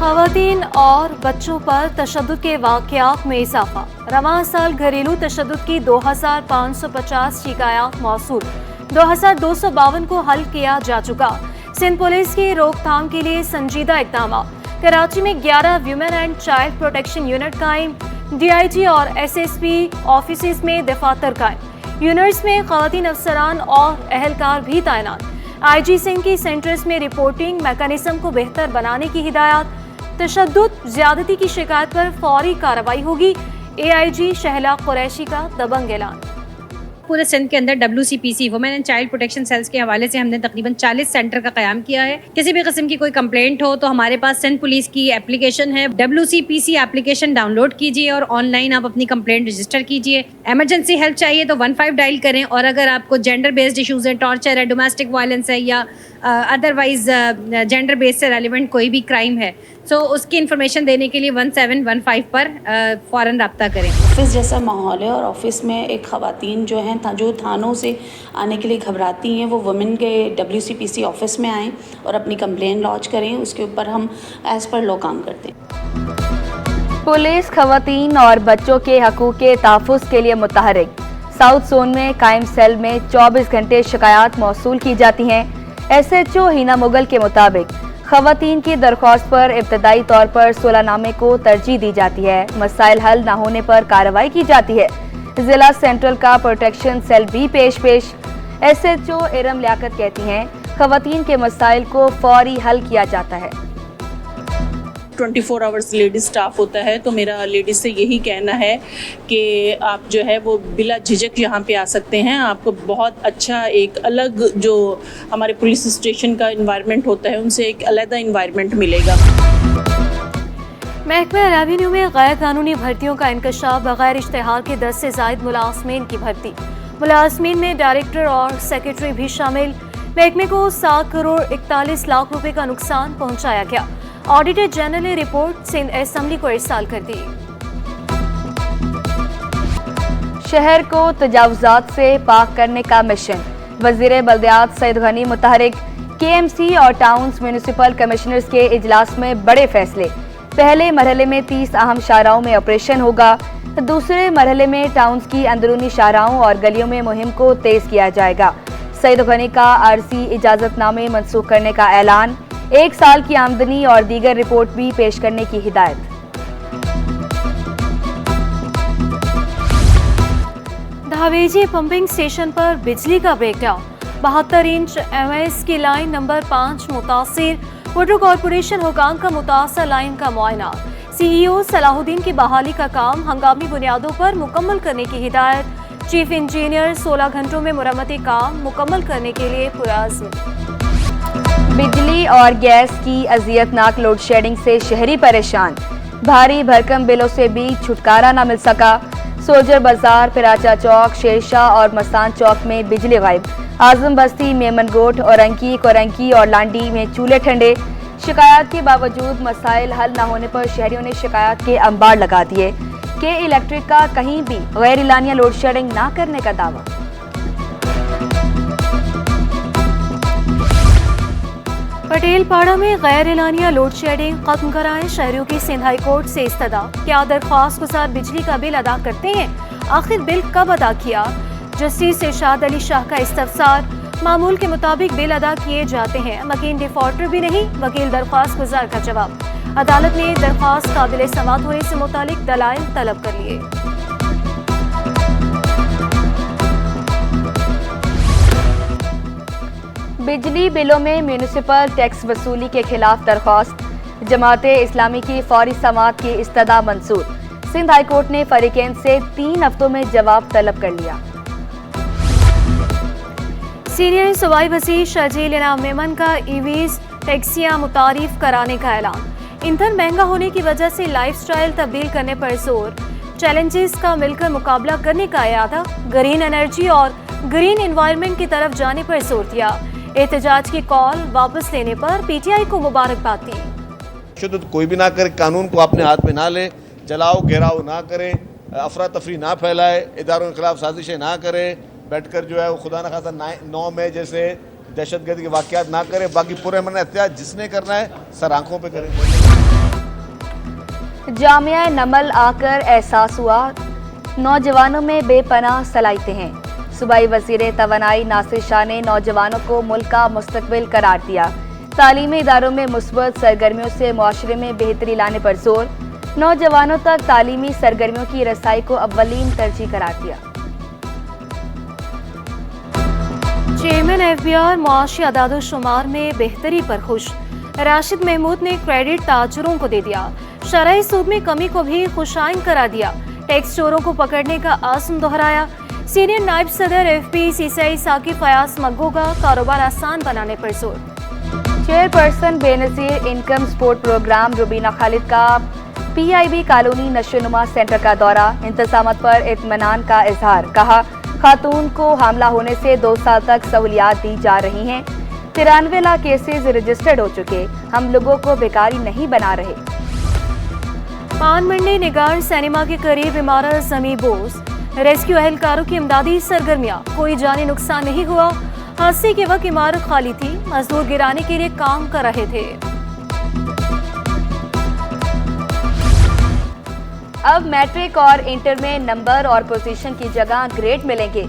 खवातीन और बच्चों पर तशद्दुद के वाक़यात में इजाफा। रवां साल घरेलू तशद्दुद की 2550 शिकायत मौसूल, 2252 को हल किया जा चुका। सिंध पुलिस की रोकथाम के लिए संजीदा इक़दाम। कराची में 11 women and child protection unit कायम। DIG और SSP ऑफिस में दफातर कायम। यूनिट्स में खवातीन अफसरान और अहलकार भी तैनात। IG सिंध की सेंटर्स में रिपोर्टिंग मैकेनिज्म को बेहतर बनाने की हिदायत। तशद्दुद ज्यादती की शिकायत पर फौरी कार्रवाई होगी। AIG शहला कुरैशी का दबंग ऐलान। पूरे सिंध के अंदर WCPC women and child protection cells के हवाले से हमने तकरीबन 40 सेंटर का क़याम किया है। किसी भी किस्म की कोई कंप्लेंट हो तो हमारे पास सिंध पुलिस की एप्लीकेशन है, WCPC एप्लीकेशन डाउनलोड कीजिए और ऑनलाइन आप अपनी कंप्लेंट रजिस्टर कीजिए। इमरजेंसी हेल्प चाहिए तो 15 डायल करें, और अगर आपको जेंडर बेस्ड इशूज़ है, टॉर्चर है, डोमेस्टिक वायलेंस है या अदरवाइज जेंडर बेस्ड से रेलिवेंट कोई भी क्राइम है, तो उसकी इन्फॉर्मेशन देने के लिए 1715 पर फ़ौरन रब्ता करें। ऑफिस जैसा माहौल है और ऑफिस में एक ख़वातीन जो हैं जो थानों से आने के लिए घबराती हैं, वो वुमेन के WCPC ऑफिस में आएँ और अपनी कंप्लेन लॉन्च करें। उसके ऊपर हम एज़ पर लॉ काम करते हैं। पुलिस खवातीन और बच्चों के हकूक़ के तहफ़्फ़ुज़ के लिए मुतहरिक। साउथ जोन में कायम सेल में 24 घंटे शिकायत मौसूल की जाती हैं। SHO हिना मुगल के मुताबिक खवातीन की दरख्वास्त पर इब्तदाई तौर पर सुलहनामे को तरजीह दी जाती है। मसाइल हल न होने पर कार्रवाई की जाती है। जिला सेंट्रल का प्रोटेक्शन सेल भी पेश। SHO इरम लियाकत कहती हैं खवातीन के मसाइल को फौरी हल किया जाता है। 24 आवर्स लेडीज़ स्टाफ होता है, तो मेरा लेडीज़ से यही कहना है कि आप जो है वो बिला झिझक यहाँ पे आ सकते हैं। आपको बहुत अच्छा एक अलग जो हमारे पुलिस स्टेशन का इन्वायरमेंट होता है उनसे एक अलग इन्वायरमेंट मिलेगा। महकमा रेवेन्यू में गैर कानूनी भर्तियों का इंकशाफ। बगैर इश्तिहार के 10 से ज़ायद मुलाजमीन की भर्ती। मुलाजमीन में डायरेक्टर और सेक्रेटरी भी शामिल। महकमे को 7 करोड़ 41 लाख रुपए का नुकसान पहुँचाया गया। ऑडिटर जनरल ने रिपोर्ट सिंध असेंबली को इरसाल कर दी। शहर को तजावुजात से पाक करने का मिशन। वज़ीर बल्दियात सईद गनी मुतहरिक। KMC और टाउन्स म्यूनिसिपल कमिश्नर्स के इजलास में बड़े फैसले। पहले मरहले में 30 अहम शाहराहों में ऑपरेशन होगा। दूसरे मरहले में टाउन्स की अंदरूनी शाहराहों और गलियों में मुहिम को तेज किया जाएगा। सईद गनी का आरजी इजाजतनामे मनसूख करने का ऐलान। 1 साल की आमदनी और दीगर रिपोर्ट भी पेश करने की हिदायत। दहवेजी पंपिंग स्टेशन पर बिजली का ब्रेकडाउन। 72 इंच MS की लाइन नंबर 5 मुतासिर। वाटर कॉरपोरेशन हुकाम का मुतासर लाइन का मुआयना। CEO सलाहुद्दीन की बहाली का काम हंगामी बुनियादों पर मुकम्मल करने की हिदायत। चीफ इंजीनियर 16 घंटों में मुरम्मती काम मुकम्मल करने के लिए पुरअज़्म। बिजली और गैस की अजियतनाक लोड शेडिंग से शहरी परेशान। भारी भरकम बिलों से भी छुटकारा न मिल सका। सोजर बाजार, पिराचा चौक, शेरशाह और मस्तान चौक में बिजली गायब। आजम बस्ती, मेमनगोट, औरंकी, कोरंकी और लांडी में चूल्हे ठंडे। शिकायत के बावजूद मसाइल हल न होने पर शहरियों ने शिकायत के अंबार लगा दिए। के इलेक्ट्रिक का कहीं भी गैर इलानिया लोड शेडिंग न करने का दावा। पटेलपाड़ा में गैर एलानिया लोड शेडिंग खत्म कराएं। शहरियों की सिंध हाई कोर्ट से इस्तदा। क्या दरख्वास्त गुजार बिजली का बिल अदा करते हैं? आखिर बिल कब अदा किया? जस्टिस इरशाद अली शाह का इस्तफसार। मामूल के मुताबिक बिल अदा किए जाते हैं, मकीन डिफॉल्टर भी नहीं। वकील दरख्वास्त गुजार का जवाब। अदालत ने दरख्वास्त काबिल समाअत होने से मुतालिक दलाइल तलब कर लिए। बिजली बिलों में म्यूनिसिपल टैक्स वसूली के खिलाफ दरख्वास्त। जमाते इस्लामी की फौरी समाअत की इस्तदा मंसूर। सिंध हाई कोर्ट ने फरीकैन से 3 हफ्तों में जवाब तलब कर लिया। सीनियर सूबाई वज़ीर शर्जील इनाम मेमन का EVs टैक्सियां मुतारिफ कराने का ऐलान। ईंधन महंगा होने की वजह से लाइफस्टाइल तब्दील करने पर जोर। चैलेंजेस का मिलकर मुकाबला करने का इरादा। ग्रीन एनर्जी और ग्रीन एनवायरनमेंट की तरफ जाने पर जोर दिया। एहतजाज की कॉल वापस लेने पर PTI को मुबारकबाद दी। तशद्दुद कोई भी ना करे, कानून को अपने हाथ में ना ले, जलाओ घेराव ना करे, अफरा तफरी ना फैलाए, इदारों के खिलाफ साजिशें ना करे, बैठकर जो है वो खुदा न खासा 9 मई जैसे दहशतगर्दी के वाक़यात ना करे। बाकी पूरे मन एहतियात जिसने करना है सर आंखों पे करें। जामिया नमल आकर एहसास हुआ नौजवानों में बेपनाह सलाहियतें हैं। सूबाई वज़ीर तवानाई नासिर शाह ने नौजवानों को मुल्क का मुस्तकबिल करार दिया। तालीमी इदारों में मुस्बत सरगर्मियों से मुआशरे में बेहतरी लाने पर जोर। नौजवानों तक तालीमी सरगर्मियों की रसाई को अव्वलीन तरजीह करार दिया। चेयरमैन एफबीआर मुआशी अदाद-ओ-शुमार में बेहतरी पर खुश। राशिद महमूद ने क्रेडिट ताजरों को दे दिया। शरई सूद में कमी को भी खुशाइन करार दिया। टैक्स चोरों को पकड़ने का आज़म दोहराया। सीनियर नायब सदर FPCCI साकिब फयाज मग्गो का कारोबार आसान बनाने पर जोर। Chairperson Benazir income support programme Rubina Khalid का PIB कॉलोनी नशोनुमा सेंटर का दौरा। इंतजामात पर इत्मीनान का इजहार। कहा खातून को हमला होने से 2 साल तक सहूलियात दी जा रही हैं। 93 लाख केसेज रजिस्टर्ड हो चुके। हम लोगों को बेकारी नहीं बना रहे। पान मंडी निगार सिनेमा के करीब इमारत जमी बोझ। रेस्क्यू एहलकारों की इमदादी सरगर्मियां। कोई जानी नुकसान नहीं हुआ। हादसे के वक्त इमारत खाली थी। मजदूर गिराने के लिए काम कर रहे थे। अब मैट्रिक और इंटर में नंबर और पोजीशन की जगह ग्रेड मिलेंगे।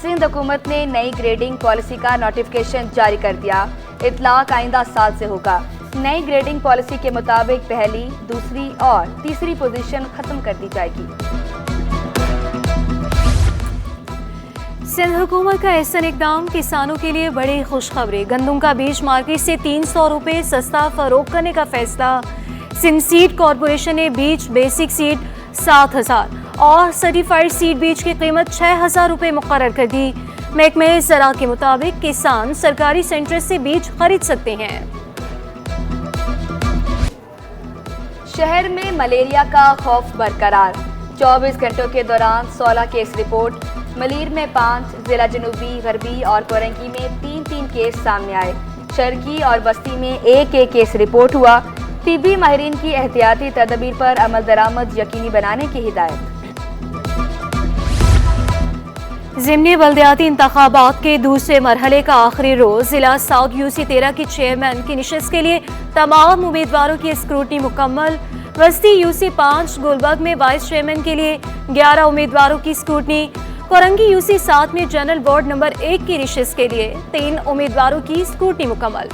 सिंध हुकूमत ने नई ग्रेडिंग पॉलिसी का नोटिफिकेशन जारी कर दिया। इतलाक आइंदा साल से होगा। नई ग्रेडिंग पॉलिसी के मुताबिक पहली, दूसरी और तीसरी पोजीशन खत्म कर दी जाएगी। सिंध हुकूमत का ऐसा इकदाम किसानों के लिए बड़ी खुशखबरी। गंदम का बीज मार्केट से 300 रुपये सस्ता फरोख्त करने का फैसला। सिंध सीड कॉरपोरेशन ने बीज बेसिक सीड 7,000 और सर्टिफाइड सीड बीज की कीमत 6,000 रुपये मुकर्रर कर दी। महकमे ज़राअत के मुताबिक किसान सरकारी सेंटर से बीज खरीद सकते हैं। शहर में मलेरिया का खौफ बरकरार। 24 घंटों के दौरान 16 केस रिपोर्ट। मलीर में 5, जिला जनूबी गरबी और कोरंगी में 3-3 केस सामने आए। शर्की और बस्ती में 1-1 केस रिपोर्ट हुआ। तिब्बी माहिरीन की एहतियाती तदबीर पर अमल दरामद यकीनी बनाने की हिदायत। ज़िमनी बल्दियाती इंतखाबात के दूसरे मरहले का आखिरी रोज। जिला साउथ UC 13 की चेयरमैन की निशिस्त के लिए तमाम उम्मीदवारों की स्क्रूटनी मुकम्मल। वस्ती UC 5 गुलबर्ग में वाइस चेयरमैन के लिए 11 उम्मीदवारों की स्क्रूटनी। कोरंगी UC 7 में जनरल वार्ड नंबर 1 की निशिस्त के लिए 3 उम्मीदवारों की स्क्रूटनी मुकम्मल।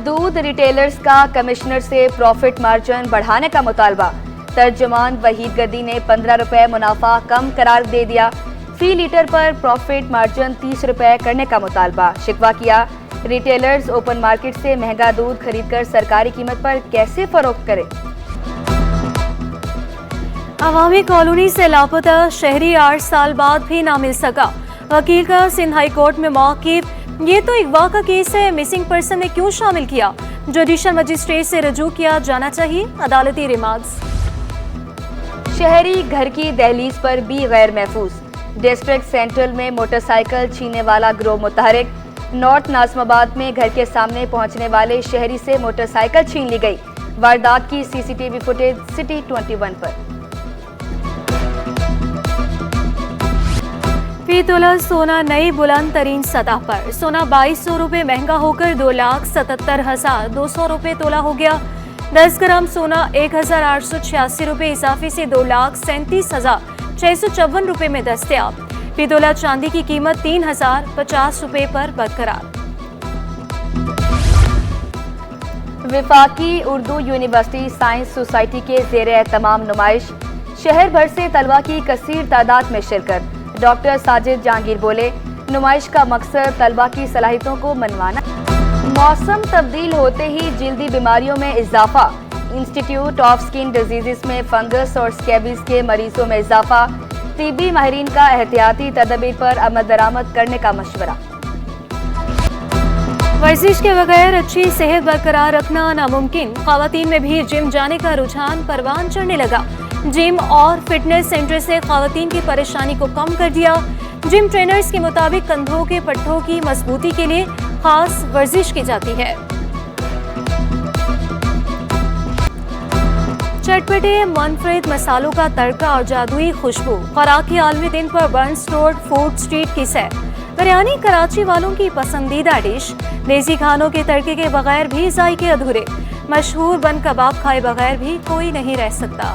दूध रिटेलर्स का कमिश्नर से प्रॉफिट मार्जिन बढ़ाने का मुतालबा। तर्जुमान वहीद गद्दी ने 15 रुपये मुनाफा कम करार दे दिया। फी लीटर पर प्रॉफिट मार्जिन 30 रुपये करने का मुतालबा। शिकवा किया रिटेलर्स ओपन मार्केट से महंगा दूध खरीदकर सरकारी कीमत पर कैसे फरोख्त करें। अवामी कॉलोनी से लापता शहरी 8 साल बाद भी ना मिल सका। वकील का सिंध हाई कोर्ट में मौक़िफ़। ये तो अगवा का केस है, मिसिंग पर्सन में क्यों शामिल किया। जुडिशल मजिस्ट्रेट से रजू किया जाना चाहिए। अदालती रिमांड्स। शहरी घर की दहलीज पर भी गैर महफूज। डिस्ट्रिक्ट सेंट्रल में मोटरसाइकिल छीनने वाला गिरोह मुतहरिक। नॉर्थ नाज़िमाबाद में घर के सामने पहुंचने वाले शहरी से मोटरसाइकिल छीन ली गई। वारदात की CCTV फुटेज सिटी 21 पर। फी तोला सोना नई बुलंद तरीन सतह पर। सोना 2200 रुपये महंगा होकर 2,77,200 रुपये तोला हो गया। 10 ग्राम सोना 1,886 रुपये इजाफे से 2,37,654 रुपये में दस्तयाब। फी तोला चांदी की कीमत 3,050 रुपये पर बरकरार। विफाकी उर्दू यूनिवर्सिटी साइंस सोसाइटी के ज़ेर-ए-तमाम नुमाइश। शहर भर से तलबा की कसीर तादाद में शिरकत। डॉक्टर साजिद जहांगीर बोले नुमाइश का मकसद तलबा की सलाहियतों को मनवाना। मौसम तब्दील होते ही जिल्दी बीमारियों में इजाफा। इंस्टीट्यूट ऑफ स्किन डिजीज़ में फंगस और स्कैबीज के मरीजों में इजाफा। तिब्बी माहिरीन का एहतियाती तदबीर पर अमल दरामद करने का मशवरा। वर्जिश के बगैर अच्छी सेहत बरकरार रखना नामुमकिन। ख़वातीन में भी जिम जाने का रुझान परवान चढ़ने लगा। जिम और फिटनेस सेंटर से ख़वातीन की परेशानी को कम कर दिया। जिम ट्रेनर्स के मुताबिक कंधों के पट्टों की मजबूती के लिए खास वर्जिश की जाती है। चटपटे मुनफरिद मसालों का तड़का और जादुई खुशबू। खुराक के आलमी दिन पर बर्न्स रोड फूड स्ट्रीट की सैर। बिरयानी कराची वालों की पसंदीदा डिश। देसी खानों के तड़के के बगैर भी जायके अधूरे। मशहूर बन कबाब खाए बगैर भी कोई नहीं रह सकता।